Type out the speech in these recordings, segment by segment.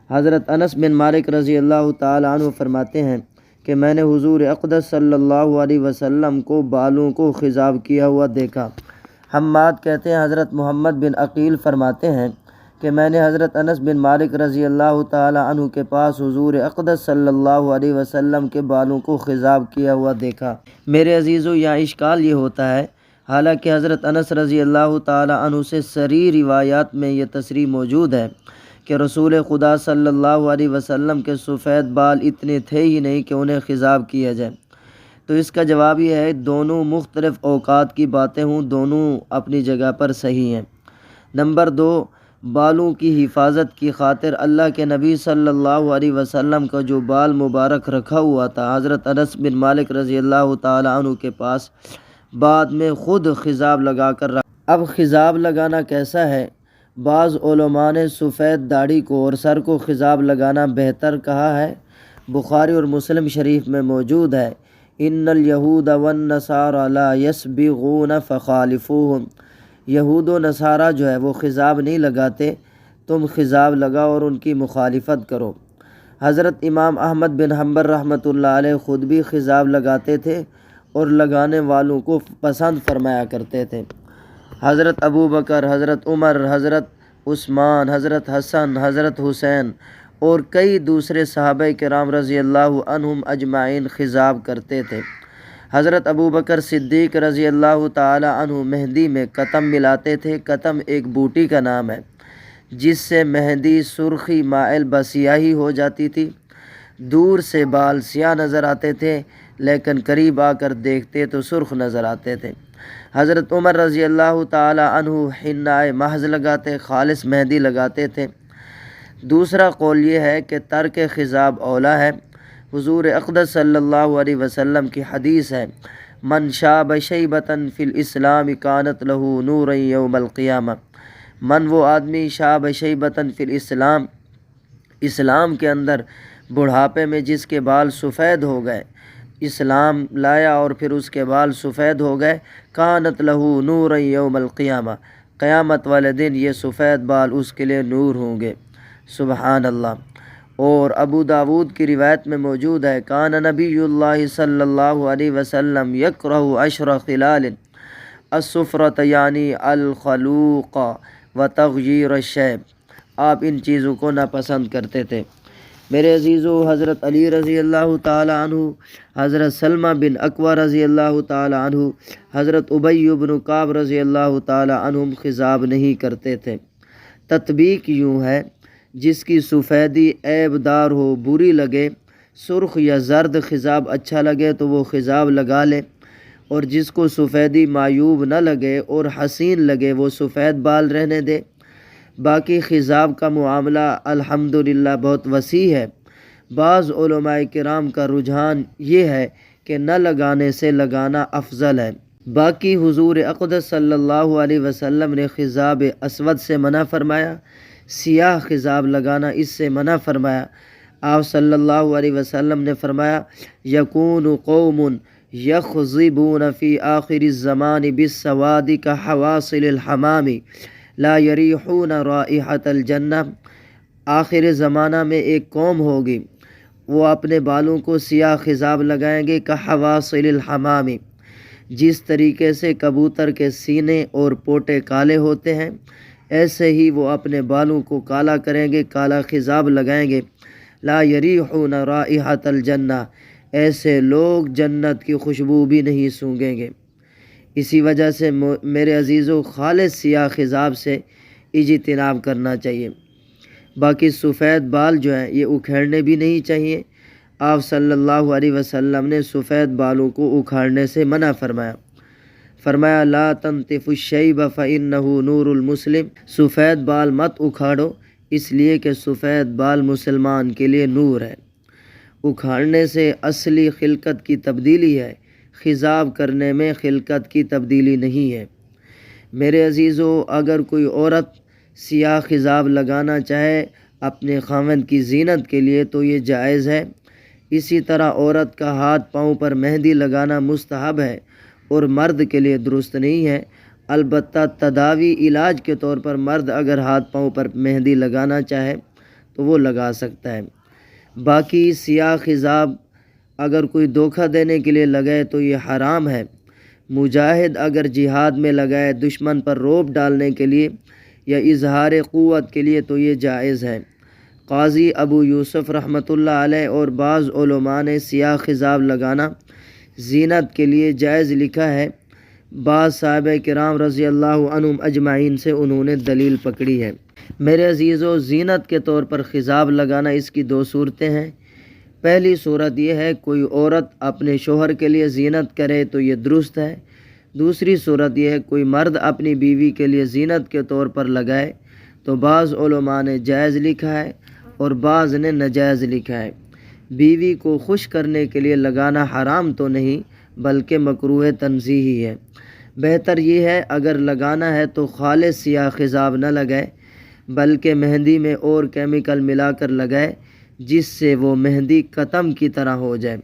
حضرت انس بن مالک رضی اللہ تعالی عنہ فرماتے ہیں کہ میں نے حضور اقدس صلی اللہ علیہ وسلم کو بالوں کو خضاب کیا ہوا دیکھا۔ حماد کہتے ہیں حضرت محمد بن عقیل فرماتے ہیں کہ میں نے حضرت انس بن مالک رضی اللہ تعالی عنہ کے پاس حضور اقدس صلی اللہ علیہ وسلم کے بالوں کو خضاب کیا ہوا دیکھا۔ میرے عزیزو، یہاں اشکال یہ ہوتا ہے، حالانکہ حضرت انس رضی اللہ تعالی عنہ سے صریح روایات میں یہ تصریح موجود ہے کہ رسول خدا صلی اللہ علیہ وسلم کے سفید بال اتنے تھے ہی نہیں کہ انہیں خضاب کیا جائے۔ تو اس کا جواب یہ ہے، دونوں مختلف اوقات کی باتیں ہوں، دونوں اپنی جگہ پر صحیح ہیں۔ نمبر 2، بالوں کی حفاظت کی خاطر اللہ کے نبی صلی اللہ علیہ وسلم کا جو بال مبارک رکھا ہوا تھا، حضرت انس بن مالک رضی اللہ تعالی عنہ کے پاس بعد میں خود خضاب لگا کر رکھا۔ اب خضاب لگانا کیسا ہے؟ بعض علماء نے سفید داڑھی کو اور سر کو خضاب لگانا بہتر کہا ہے۔ بخاری اور مسلم شریف میں موجود ہے، ان الیہود والنصارى لا یسبغون فخالفوہم، یہود و نصارہ جو ہے وہ خضاب نہیں لگاتے، تم خضاب لگاؤ اور ان کی مخالفت کرو۔ حضرت امام احمد بن حنبل رحمۃ اللہ علیہ خود بھی خضاب لگاتے تھے اور لگانے والوں کو پسند فرمایا کرتے تھے۔ حضرت ابو بکر، حضرت عمر، حضرت عثمان، حضرت حسن، حضرت حسین اور کئی دوسرے صحابہ کرام رضی اللہ عنہم اجمعین خضاب کرتے تھے۔ حضرت ابو بکر صدیق رضی اللہ تعالی عنہ مہندی میں کتم ملاتے تھے۔ کتم ایک بوٹی کا نام ہے جس سے مہندی سرخی مائل بسیاہی ہو جاتی تھی۔ دور سے بال سیاہ نظر آتے تھے لیکن قریب آ کر دیکھتے تو سرخ نظر آتے تھے۔ حضرت عمر رضی اللہ تعالی عنہ حناء محض لگاتے، خالص مہندی لگاتے تھے۔ دوسرا قول یہ ہے کہ ترک خضاب اولا ہے۔ حضور اقدس صلی اللہ علیہ وسلم کی حدیث ہے، من شاب شیبۃ فی الاسلام کانت لہ نورا یوم القیامہ، من وہ آدمی شاب شیبۃ فی الاسلام، اسلام کے اندر بڑھاپے میں جس کے بال سفید ہو گئے، اسلام لایا اور پھر اس کے بال سفید ہو گئے، کانت لہ نورا یوم القیامہ، قیامت والے دن یہ سفید بال اس کے لیے نور ہوں گے۔ سبحان اللہ۔ اور ابو داود کی روایت میں موجود ہے، کان نبی اللہ صلی اللہ علیہ وسلم یکرہ 10 خلال الصفرۃ یعنی الخلوق و تغییر الشیب، آپ ان چیزوں کو ناپسند کرتے تھے۔ میرے عزیزو، حضرت علی رضی اللہ تعالی عنہ، حضرت سلمہ بن اکوع رضی اللہ تعالی عنہ، حضرت ابی بن کعب رضی اللہ تعالی عنہم خضاب نہیں کرتے تھے۔ تطبیق یوں ہے، جس کی سفیدی عیب دار ہو، بری لگے، سرخ یا زرد خضاب اچھا لگے تو وہ خضاب لگا لے، اور جس کو سفیدی معیوب نہ لگے اور حسین لگے وہ سفید بال رہنے دے۔ باقی خضاب کا معاملہ الحمدللہ بہت وسیع ہے۔ بعض علماء کرام کا رجحان یہ ہے کہ نہ لگانے سے لگانا افضل ہے۔ باقی حضور اقدس صلی اللہ علیہ وسلم نے خضاب اسود سے منع فرمایا، سیاہ خضاب لگانا اس سے منع فرمایا۔ آپ صلی اللہ علیہ وسلم نے فرمایا، یکون قوم یخضبون فی آخر الزمان بالسواد کحواصل الحمام لا یریحون رائحۃ الجنہ، آخر زمانہ میں ایک قوم ہوگی، وہ اپنے بالوں کو سیاہ خضاب لگائیں گے کحواصل الحمام، جس طریقے سے کبوتر کے سینے اور پوٹے کالے ہوتے ہیں ایسے ہی وہ اپنے بالوں کو کالا کریں گے، کالا خضاب لگائیں گے۔ لا یریحون رائحۃ الجنہ، ایسے لوگ جنت کی خوشبو بھی نہیں سونگھیں گے۔ اسی وجہ سے میرے عزیزو، خالص سیاہ خضاب سے اجتناب کرنا چاہیے۔ باقی سفید بال جو ہیں یہ اکھیڑنے بھی نہیں چاہیے۔ آپ صلی اللہ علیہ وسلم نے سفید بالوں کو اکھاڑنے سے منع فرمایا۔ فرمایا، لا تنتف الشیب فإنہ نور المسلم، سفید بال مت اکھاڑو اس لیے کہ سفید بال مسلمان کے لیے نور ہے۔ اکھاڑنے سے اصلی خلقت کی تبدیلی ہے، خضاب کرنے میں خلقت کی تبدیلی نہیں ہے۔ میرے عزیزو، اگر کوئی عورت سیاہ خضاب لگانا چاہے اپنے خاوند کی زینت کے لیے تو یہ جائز ہے۔ اسی طرح عورت کا ہاتھ پاؤں پر مہندی لگانا مستحب ہے اور مرد کے لیے درست نہیں ہے۔ البتہ تداوی علاج کے طور پر مرد اگر ہاتھ پاؤں پر مہندی لگانا چاہے تو وہ لگا سکتا ہے۔ باقی سیاہ خضاب اگر کوئی دھوکہ دینے کے لیے لگائے تو یہ حرام ہے۔ مجاہد اگر جہاد میں لگائے دشمن پر روب ڈالنے کے لیے یا اظہار قوت کے لیے تو یہ جائز ہے۔ قاضی ابو یوسف رحمۃ اللہ علیہ اور بعض علماء نے سیاہ خضاب لگانا زینت کے لیے جائز لکھا ہے۔ بعض صحابہ کرام رضی اللہ عنہم اجمعین سے انہوں نے دلیل پکڑی ہے۔ میرے عزیزو، زینت کے طور پر خضاب لگانا اس کی دو صورتیں ہیں۔ پہلی صورت یہ ہے کوئی عورت اپنے شوہر کے لیے زینت کرے تو یہ درست ہے۔ دوسری صورت یہ ہے کوئی مرد اپنی بیوی کے لیے زینت کے طور پر لگائے تو بعض علماء نے جائز لکھا ہے اور بعض نے ناجائز لکھا ہے۔ بیوی کو خوش کرنے کے لیے لگانا حرام تو نہیں بلکہ مکروہ تنزیہی ہے۔ بہتر یہ ہے اگر لگانا ہے تو خالص سیاہ خضاب نہ لگائے بلکہ مہندی میں اور کیمیکل ملا کر لگائے جس سے وہ مہندی قطم کی طرح ہو جائے،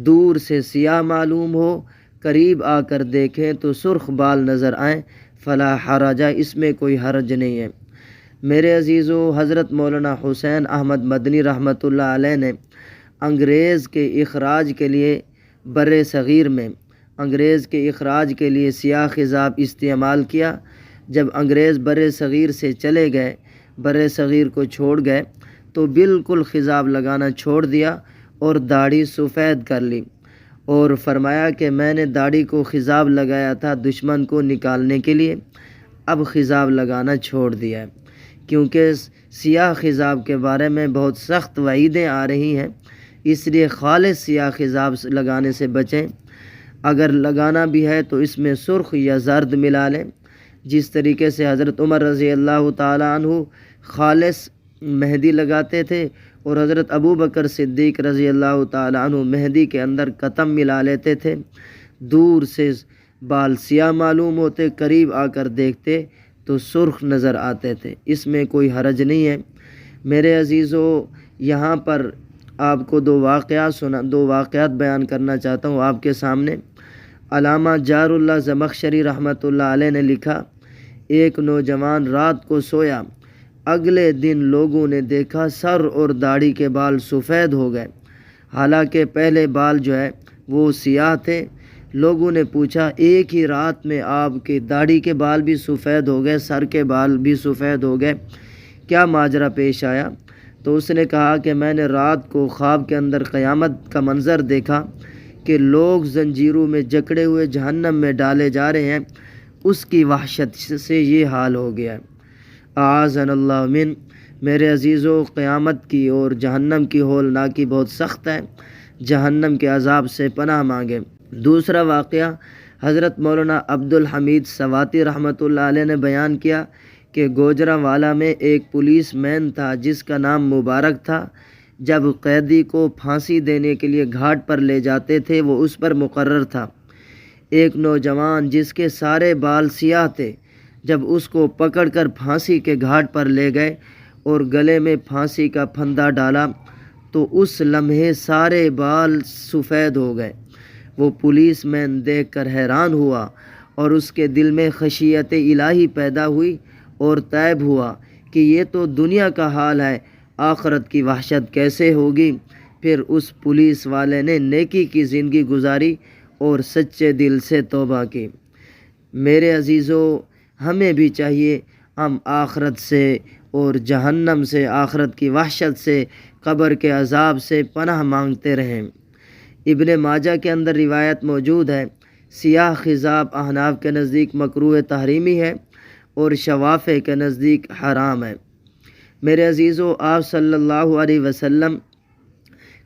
دور سے سیاہ معلوم ہو، قریب آ کر دیکھیں تو سرخ بال نظر آئیں، فلا حرج، اس میں کوئی حرج نہیں ہے۔ میرے عزیزو، حضرت مولانا حسین احمد مدنی رحمۃ اللہ علیہ نے انگریز کے اخراج کے لیے سیاہ خضاب استعمال کیا۔ جب انگریز بر صغیر سے چلے گئے، بر صغیر کو چھوڑ گئے تو بالکل خضاب لگانا چھوڑ دیا اور داڑھی سفید کر لی اور فرمایا کہ میں نے داڑھی کو خضاب لگایا تھا دشمن کو نکالنے کے لیے، اب خضاب لگانا چھوڑ دیا ہے، کیونکہ سیاہ خضاب کے بارے میں بہت سخت وعیدیں آ رہی ہیں، اس لیے خالص سیاہ خضاب لگانے سے بچیں۔ اگر لگانا بھی ہے تو اس میں سرخ یا زرد ملا لیں، جس طریقے سے حضرت عمر رضی اللہ تعالیٰ عنہ خالص مہندی لگاتے تھے اور حضرت ابو بکر صدیق رضی اللہ تعالیٰ عنہ مہندی کے اندر قطم ملا لیتے تھے، دور سے بال سیاہ معلوم ہوتے، قریب آ کر دیکھتے تو سرخ نظر آتے تھے، اس میں کوئی حرج نہیں ہے۔ میرے عزیزو، یہاں پر آپ کو دو واقعات بیان کرنا چاہتا ہوں آپ کے سامنے۔ علامہ جار اللہ زمخشری رحمۃ اللہ علیہ نے لکھا، ایک نوجوان رات کو سویا، اگلے دن لوگوں نے دیکھا سر اور داڑھی کے بال سفید ہو گئے، حالانکہ پہلے بال جو ہے وہ سیاہ تھے۔ لوگوں نے پوچھا ایک ہی رات میں آپ کے داڑھی کے بال بھی سفید ہو گئے، سر کے بال بھی سفید ہو گئے، کیا ماجرا پیش آیا؟ تو اس نے کہا کہ میں نے رات کو خواب کے اندر قیامت کا منظر دیکھا کہ لوگ زنجیروں میں جکڑے ہوئے جہنم میں ڈالے جا رہے ہیں، اس کی وحشت سے یہ حال ہو گیا۔ اعاذنا اللہ من۔ میرے عزیزو، قیامت کی اور جہنم کی ہولناکی بہت سخت ہے، جہنم کے عذاب سے پناہ مانگے۔ دوسرا واقعہ حضرت مولانا عبد الحمید سواتی رحمۃ اللہ علیہ نے بیان کیا کہ گوجرانوالہ میں ایک پولیس مین تھا جس کا نام مبارک تھا۔ جب قیدی کو پھانسی دینے کے لیے گھاٹ پر لے جاتے تھے وہ اس پر مقرر تھا۔ ایک نوجوان جس کے سارے بال سیاہ تھے، جب اس کو پکڑ کر پھانسی کے گھاٹ پر لے گئے اور گلے میں پھانسی کا پھندا ڈالا تو اس لمحے سارے بال سفید ہو گئے۔ وہ پولیس مین دیکھ کر حیران ہوا اور اس کے دل میں خشیت الہی پیدا ہوئی اور طیب ہوا کہ یہ تو دنیا کا حال ہے، آخرت کی وحشت کیسے ہوگی۔ پھر اس پولیس والے نے نیکی کی زندگی گزاری اور سچے دل سے توبہ کی۔ میرے عزیزو، ہمیں بھی چاہیے ہم آخرت سے اور جہنم سے، آخرت کی وحشت سے، قبر کے عذاب سے پناہ مانگتے رہیں۔ ابن ماجہ کے اندر روایت موجود ہے، سیاہ خضاب احناف کے نزدیک مکروہ تحریمی ہے اور شوافع کے نزدیک حرام ہے۔ میرے عزیزو، آپ صلی اللہ علیہ وسلم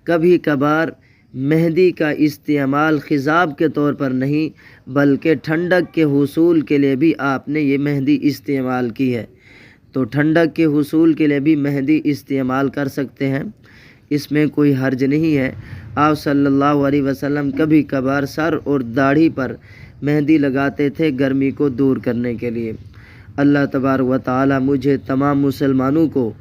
کبھی کبھار مہندی کا استعمال خضاب کے طور پر نہیں بلکہ ٹھنڈک کے حصول کے لیے بھی آپ نے یہ مہندی استعمال کی ہے، تو ٹھنڈک کے حصول کے لیے بھی مہندی استعمال کر سکتے ہیں، اس میں کوئی حرج نہیں ہے۔ آپ صلی اللہ علیہ وسلم کبھی کبھار سر اور داڑھی پر مہندی لگاتے تھے گرمی کو دور کرنے کے لیے۔ اللہ تبارک و تعالی مجھے تمام مسلمانوں کو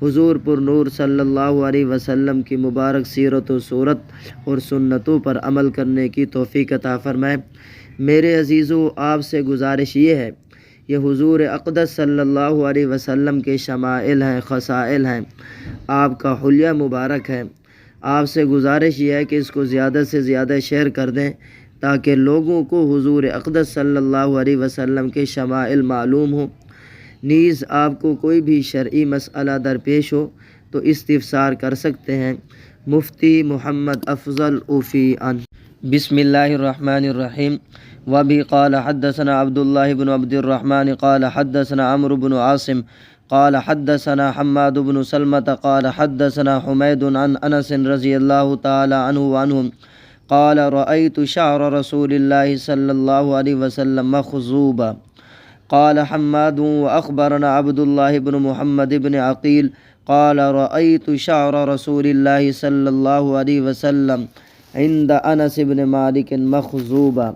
حضور پر نور صلی اللہ علیہ وسلم کی مبارک سیرت و صورت اور سنتوں پر عمل کرنے کی توفیق عطا فرمائے۔ میرے عزیزو، آپ سے گزارش یہ ہے یہ حضور اقدس صلی اللہ علیہ وسلم کے شمائل ہیں، خصائل ہیں، آپ کا حلیہ مبارک ہے۔ آپ سے گزارش یہ ہے کہ اس کو زیادہ سے زیادہ شیئر کر دیں تاکہ لوگوں کو حضور اقدس صلی اللہ علیہ وسلم کے شمائل معلوم ہوں۔ نیز آپ کو کوئی بھی شرعی مسئلہ درپیش ہو تو استفسار کر سکتے ہیں۔ مفتی محمد افضل اوفی ان۔ بسم اللہ الرحمن الرحیم۔ وبی قال حدثنا عبد اللہ بن عبد الرحمن قال حدثنا عمرو بن عاصم قال حدثنا حماد بن سلمة قال حدثنا حمید عن انس رضی اللہ تعالی عنہ وعنہم قال رأيت شعر رسول الله صلى الله عليه وسلم مخضوبا قال حماد وأخبرنا عبد الله بن محمد بن عقيل قال رأيت شعر رسول الله صلى الله عليه وسلم عند أنس بن مالك مخضوبا